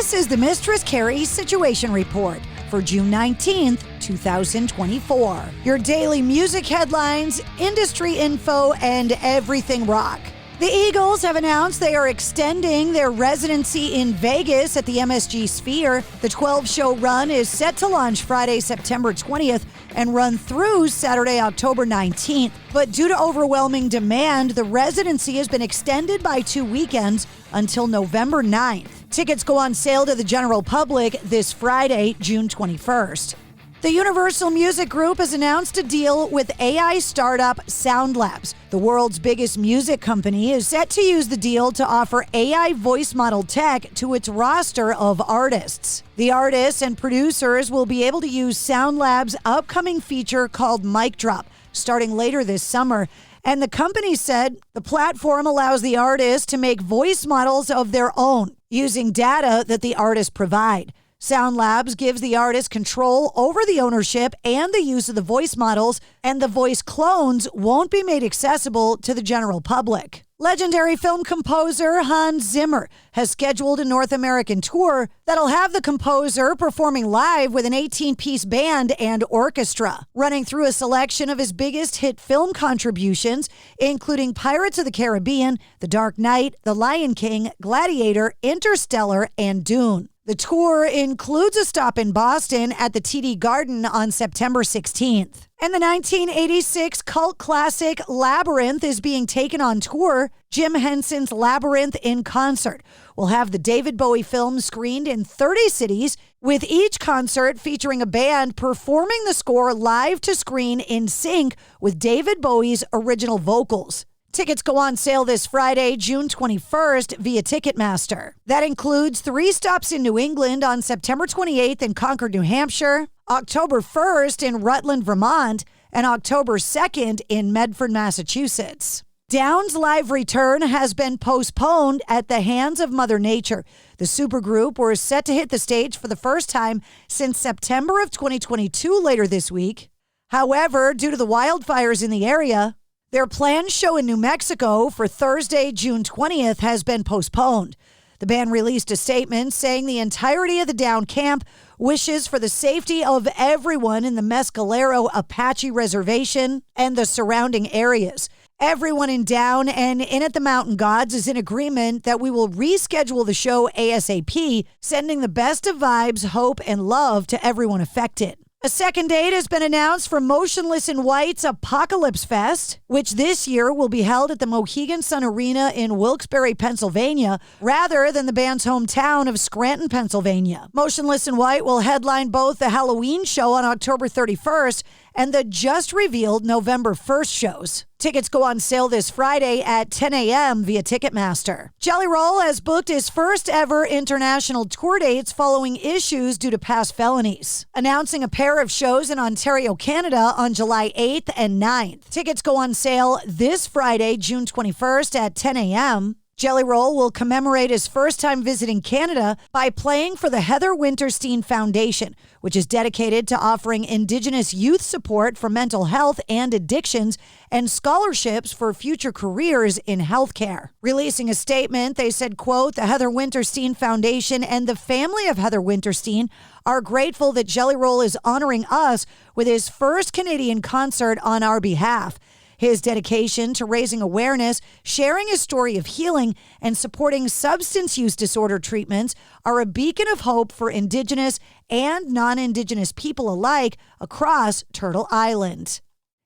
This is the Mistress Carrie Situation Report for June 19th, 2024. Your daily music headlines, industry info, and everything rock. The Eagles have announced they are extending their residency in Vegas at the MSG Sphere. The 12-show run is set to launch Friday, September 20th and run through Saturday, October 19th. But due to overwhelming demand, the residency has been extended by 2 weekends until November 9th. Tickets go on sale to the general public this Friday, June 21st. The Universal Music Group has announced a deal with AI startup Sound Labs. The world's biggest music company is set to use the deal to offer AI voice model tech to its roster of artists. The artists and producers will be able to use Sound Labs' upcoming feature called Mic Drop, starting later this summer. And the company said the platform allows the artists to make voice models of their own using data that the artists provide. Sound Labs gives the artist control over the ownership and the use of the voice models, and the voice clones won't be made accessible to the general public. Legendary film composer Hans Zimmer has scheduled a North American tour that'll have the composer performing live with an 18-piece band and orchestra, running through a selection of his biggest hit film contributions, including Pirates of the Caribbean, The Dark Knight, The Lion King, Gladiator, Interstellar, and Dune. The tour includes a stop in Boston at the TD Garden on September 16th. And the 1986 cult classic Labyrinth is being taken on tour. Jim Henson's Labyrinth in Concert will have the David Bowie film screened in 30 cities, with each concert featuring a band performing the score live to screen in sync with David Bowie's original vocals. Tickets go on sale this Friday, June 21st via Ticketmaster. That includes 3 stops in New England on September 28th in Concord, New Hampshire, October 1st in Rutland, Vermont, and October 2nd in Medford, Massachusetts. Down's live return has been postponed at the hands of Mother Nature. The supergroup were set to hit the stage for the first time since September of 2022 later this week. However, due to the wildfires in the area, their planned show in New Mexico for Thursday, June 20th has been postponed. The band released a statement saying the entirety of the Down camp wishes for the safety of everyone in the Mescalero Apache Reservation and the surrounding areas. Everyone in Down and in at the Mountain Gods is in agreement that we will reschedule the show ASAP, sending the best of vibes, hope, and love to everyone affected. A second date has been announced for Motionless In White's Apocalypse Fest, which this year will be held at the Mohegan Sun Arena in Wilkes-Barre, Pennsylvania, rather than the band's hometown of Scranton, Pennsylvania. Motionless In White will headline both the Halloween show on October 31st and the just-revealed November 1st shows. Tickets go on sale this Friday at 10 a.m. via Ticketmaster. Jelly Roll has booked his first ever international tour dates following issues due to past felonies, announcing a pair of shows in Ontario, Canada on July 8th and 9th. Tickets go on sale this Friday, June 21st at 10 a.m. Jelly Roll will commemorate his first time visiting Canada by playing for the Heather Winterstein Foundation, which is dedicated to offering Indigenous youth support for mental health and addictions and scholarships for future careers in healthcare. Releasing a statement, they said, quote, "The Heather Winterstein Foundation and the family of Heather Winterstein are grateful that Jelly Roll is honoring us with his first Canadian concert on our behalf. His dedication to raising awareness, sharing his story of healing, and supporting substance use disorder treatments are a beacon of hope for Indigenous and non-Indigenous people alike across Turtle Island."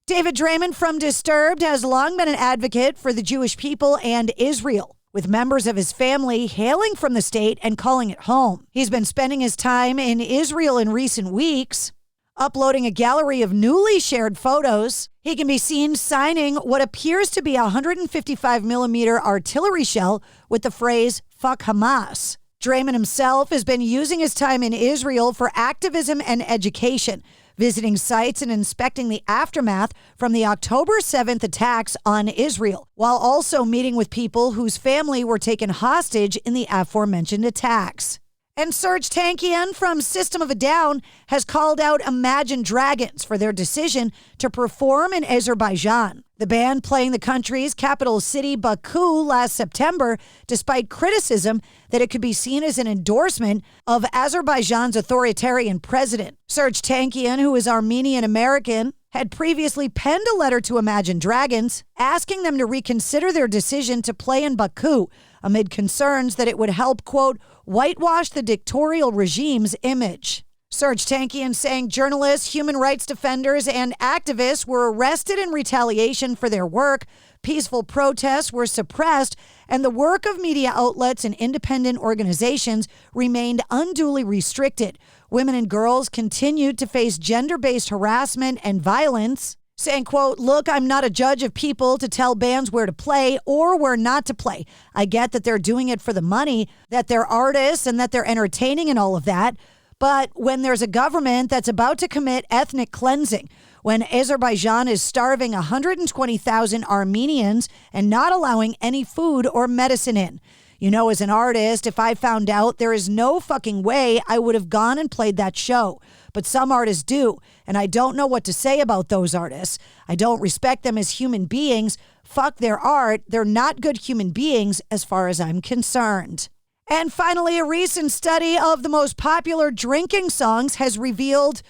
David Draiman from Disturbed has long been an advocate for the Jewish people and Israel, with members of his family hailing from the state and calling it home. He's been spending his time in Israel in recent weeks, uploading a gallery of newly shared photos. He can be seen signing what appears to be a 155mm artillery shell with the phrase, "Fuck Hamas." Draiman himself has been using his time in Israel for activism and education, visiting sites and inspecting the aftermath from the October 7th attacks on Israel, while also meeting with people whose family were taken hostage in the aforementioned attacks. And Serj Tankian from System of a Down has called out Imagine Dragons for their decision to perform in Azerbaijan. The band playing the country's capital city, Baku, last September, despite criticism that it could be seen as an endorsement of Azerbaijan's authoritarian president. Serj Tankian, who is Armenian-American, had previously penned a letter to Imagine Dragons asking them to reconsider their decision to play in Baku amid concerns that it would help, quote, whitewash the dictatorial regime's image. Serj Tankian saying journalists, human rights defenders, and activists were arrested in retaliation for their work, peaceful protests were suppressed, and the work of media outlets and independent organizations remained unduly restricted. Women and girls continued to face gender-based harassment and violence, saying, quote, look, I'm not a judge of people to tell bands where to play or where not to play. I get that they're doing it for the money, that they're artists and that they're entertaining and all of that. But when there's a government that's about to commit ethnic cleansing, when Azerbaijan is starving 120,000 Armenians and not allowing any food or medicine in. You know, as an artist, if I found out, there is no fucking way I would have gone and played that show. But some artists do, and I don't know what to say about those artists. I don't respect them as human beings. Fuck their art. They're not good human beings as far as I'm concerned. And finally, a recent study of the most popular drinking songs has revealed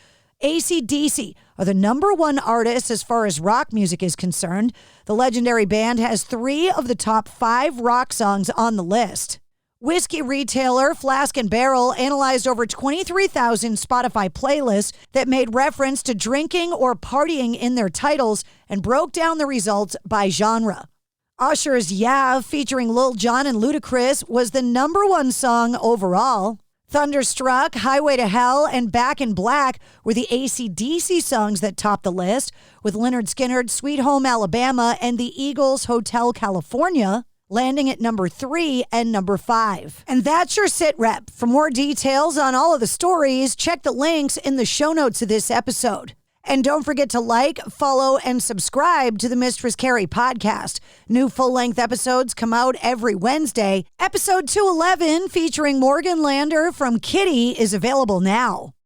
AC/DC are the number one artists as far as rock music is concerned. The legendary band has 3 of the top 5 rock songs on the list. Whiskey retailer Flask & Barrel analyzed over 23,000 Spotify playlists that made reference to drinking or partying in their titles and broke down the results by genre. Usher's Yeah, featuring Lil Jon and Ludacris, was the number 1 song overall. Thunderstruck, Highway to Hell, and Back in Black were the AC/DC songs that topped the list, with Lynyrd Skynyrd's Sweet Home Alabama and the Eagles' Hotel California landing at number 3 and number 5. And that's your sit rep. For more details on all of the stories, check the links in the show notes of this episode. And don't forget to like, follow, and subscribe to the Mistress Carrie Podcast. New full-length episodes come out every Wednesday. Episode 211, featuring Morgan Lander from Kitty, is available now.